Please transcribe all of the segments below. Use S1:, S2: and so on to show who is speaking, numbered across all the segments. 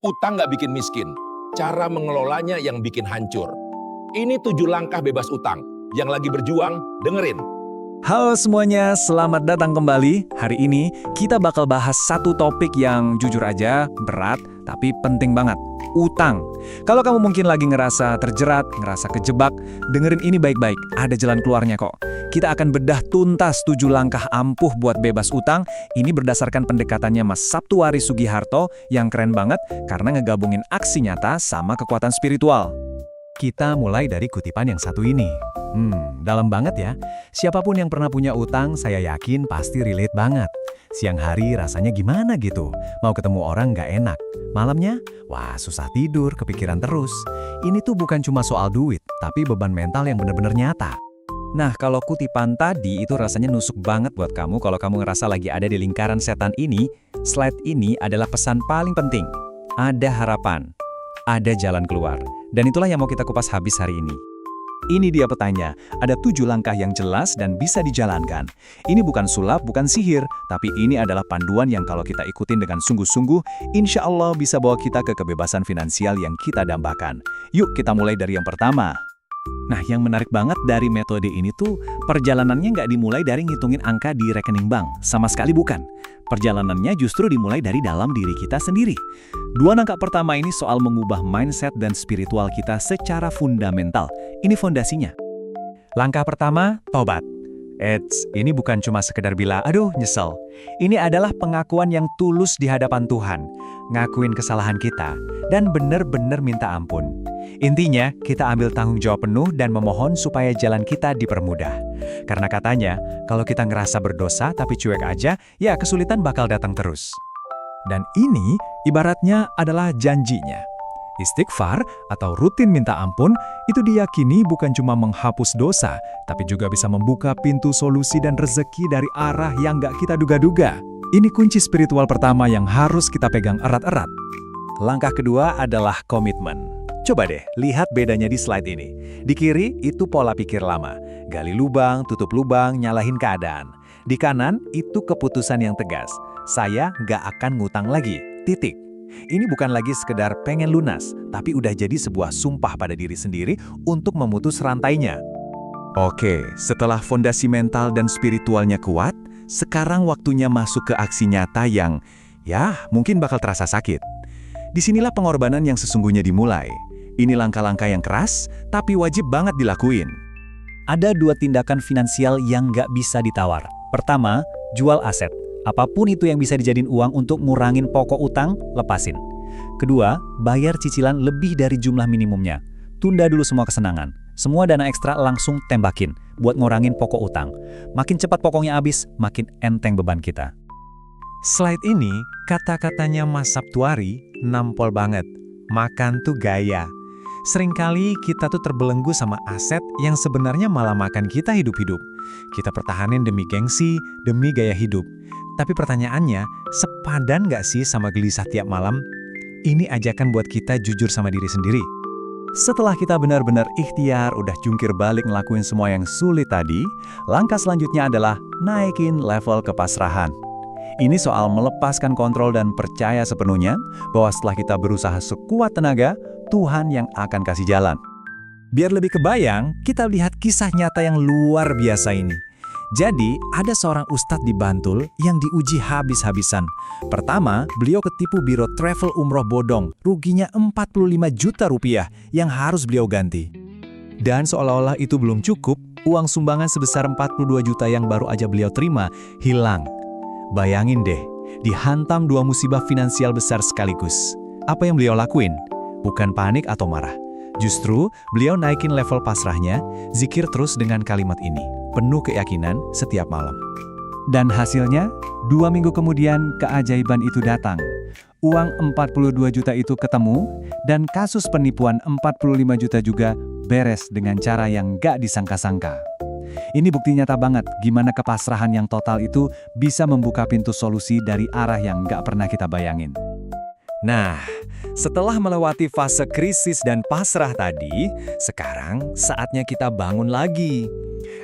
S1: Utang nggak bikin miskin, cara mengelolanya yang bikin hancur. Ini 7 langkah bebas utang. Yang lagi berjuang, dengerin.
S2: Halo semuanya, selamat datang kembali. Hari ini kita bakal bahas satu topik yang jujur aja berat tapi penting banget. Utang. Kalau kamu mungkin lagi ngerasa terjerat, ngerasa kejebak, dengerin ini baik-baik, ada jalan keluarnya kok. Kita akan bedah tuntas 7 langkah ampuh buat bebas utang. Ini berdasarkan pendekatannya Mas Saptuari Sugiharto yang keren banget karena ngegabungin aksi nyata sama kekuatan spiritual. Kita mulai dari kutipan yang satu ini. Dalam banget ya. Siapapun yang pernah punya utang, saya yakin pasti relate banget. Siang hari rasanya gimana gitu? Mau ketemu orang nggak enak. Malamnya, wah susah tidur, kepikiran terus. Ini tuh bukan cuma soal duit, tapi beban mental yang benar-benar nyata. Nah, kalau kutipan tadi itu rasanya nusuk banget buat kamu kalau kamu ngerasa lagi ada di lingkaran setan ini, slide ini adalah pesan paling penting. Ada harapan, ada jalan keluar. Dan itulah yang mau kita kupas habis hari ini. Ini dia petanya, ada 7 langkah yang jelas dan bisa dijalankan. Ini bukan sulap, bukan sihir, tapi ini adalah panduan yang kalau kita ikutin dengan sungguh-sungguh, insya Allah bisa bawa kita ke kebebasan finansial yang kita dambakan. Yuk kita mulai dari yang pertama. Nah, yang menarik banget dari metode ini tuh, perjalanannya nggak dimulai dari ngitungin angka di rekening bank, sama sekali bukan. Perjalanannya justru dimulai dari dalam diri kita sendiri. 2 langkah pertama ini soal mengubah mindset dan spiritual kita secara fundamental. Ini fondasinya. Langkah pertama, tobat. Ini bukan cuma sekedar bilang, aduh nyesel. Ini adalah pengakuan yang tulus di hadapan Tuhan. Ngakuin kesalahan kita, dan benar-benar minta ampun. Intinya, kita ambil tanggung jawab penuh dan memohon supaya jalan kita dipermudah. Karena katanya, kalau kita ngerasa berdosa tapi cuek aja, ya kesulitan bakal datang terus. Dan ini ibaratnya adalah janjinya. Istighfar atau rutin minta ampun itu diyakini bukan cuma menghapus dosa, tapi juga bisa membuka pintu solusi dan rezeki dari arah yang nggak kita duga-duga. Ini kunci spiritual pertama yang harus kita pegang erat-erat. Langkah kedua adalah komitmen. Coba deh, lihat bedanya di slide ini. Di kiri, itu pola pikir lama. Gali lubang, tutup lubang, nyalahin keadaan. Di kanan, itu keputusan yang tegas. Saya nggak akan ngutang lagi, titik. Ini bukan lagi sekedar pengen lunas, tapi udah jadi sebuah sumpah pada diri sendiri untuk memutus rantainya. Oke, setelah fondasi mental dan spiritualnya kuat, sekarang waktunya masuk ke aksi nyata yang, ya, mungkin bakal terasa sakit. Disinilah pengorbanan yang sesungguhnya dimulai. Ini langkah-langkah yang keras, tapi wajib banget dilakuin. Ada 2 tindakan finansial yang nggak bisa ditawar. Pertama, jual aset. Apapun itu yang bisa dijadiin uang untuk ngurangin pokok utang, lepasin. Kedua, bayar cicilan lebih dari jumlah minimumnya. Tunda dulu semua kesenangan. Semua dana ekstra langsung tembakin buat ngurangin pokok utang. Makin cepat pokoknya habis, makin enteng beban kita. Slide ini, kata-katanya Mas Saptuari, nampol banget. Makan tuh gaya. Seringkali kita tuh terbelenggu sama aset yang sebenarnya malah makan kita hidup-hidup. Kita pertahanin demi gengsi, demi gaya hidup. Tapi pertanyaannya, sepadan nggak sih sama gelisah tiap malam? Ini ajakan buat kita jujur sama diri sendiri. Setelah kita benar-benar ikhtiar, udah jungkir balik ngelakuin semua yang sulit tadi, langkah selanjutnya adalah naikin level kepasrahan. Ini soal melepaskan kontrol dan percaya sepenuhnya bahwa setelah kita berusaha sekuat tenaga, Tuhan yang akan kasih jalan. Biar lebih kebayang, kita lihat kisah nyata yang luar biasa ini. Jadi, ada seorang ustadz di Bantul yang diuji habis-habisan. Pertama, beliau ketipu biro travel umroh bodong, ruginya 45 juta rupiah yang harus beliau ganti. Dan seolah-olah itu belum cukup, uang sumbangan sebesar 42 juta yang baru aja beliau terima, hilang. Bayangin deh, dihantam 2 musibah finansial besar sekaligus. Apa yang beliau lakuin? Bukan panik atau marah. Justru, beliau naikin level pasrahnya, zikir terus dengan kalimat ini. Penuh keyakinan setiap malam. Dan hasilnya, 2 minggu kemudian keajaiban itu datang. Uang 42 juta itu ketemu, dan kasus penipuan 45 juta juga beres dengan cara yang gak disangka-sangka. Ini bukti nyata banget gimana kepasrahan yang total itu bisa membuka pintu solusi dari arah yang gak pernah kita bayangin. Nah, setelah melewati fase krisis dan pasrah tadi, sekarang saatnya kita bangun lagi.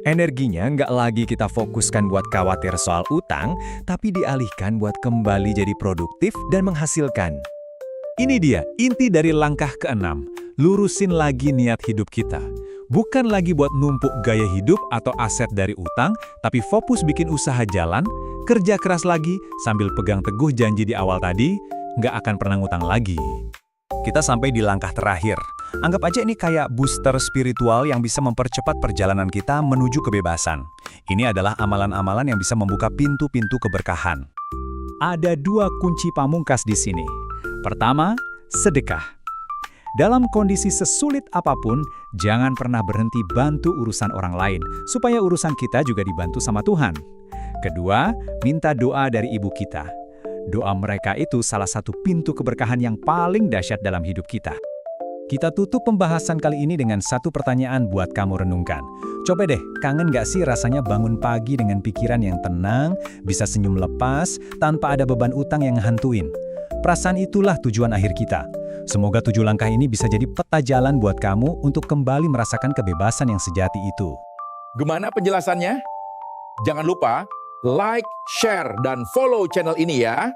S2: Energinya nggak lagi kita fokuskan buat khawatir soal utang, tapi dialihkan buat kembali jadi produktif dan menghasilkan. Ini dia inti dari langkah keenam. Lurusin lagi niat hidup kita. Bukan lagi buat numpuk gaya hidup atau aset dari utang, tapi fokus bikin usaha jalan, kerja keras lagi, sambil pegang teguh janji di awal tadi, nggak akan pernah ngutang lagi. Kita sampai di langkah terakhir. Anggap aja ini kayak booster spiritual yang bisa mempercepat perjalanan kita menuju kebebasan. Ini adalah amalan-amalan yang bisa membuka pintu-pintu keberkahan. Ada 2 kunci pamungkas di sini. Pertama, sedekah. Dalam kondisi sesulit apapun, jangan pernah berhenti bantu urusan orang lain, supaya urusan kita juga dibantu sama Tuhan. Kedua, minta doa dari ibu kita. Doa mereka itu salah satu pintu keberkahan yang paling dahsyat dalam hidup kita. Kita tutup pembahasan kali ini dengan satu pertanyaan buat kamu renungkan. Coba deh, kangen gak sih rasanya bangun pagi dengan pikiran yang tenang, bisa senyum lepas, tanpa ada beban utang yang ngehantuin? Perasaan itulah tujuan akhir kita. Semoga 7 langkah ini bisa jadi peta jalan buat kamu untuk kembali merasakan kebebasan yang sejati itu.
S1: Gimana penjelasannya? Jangan lupa like, share, dan follow channel ini ya.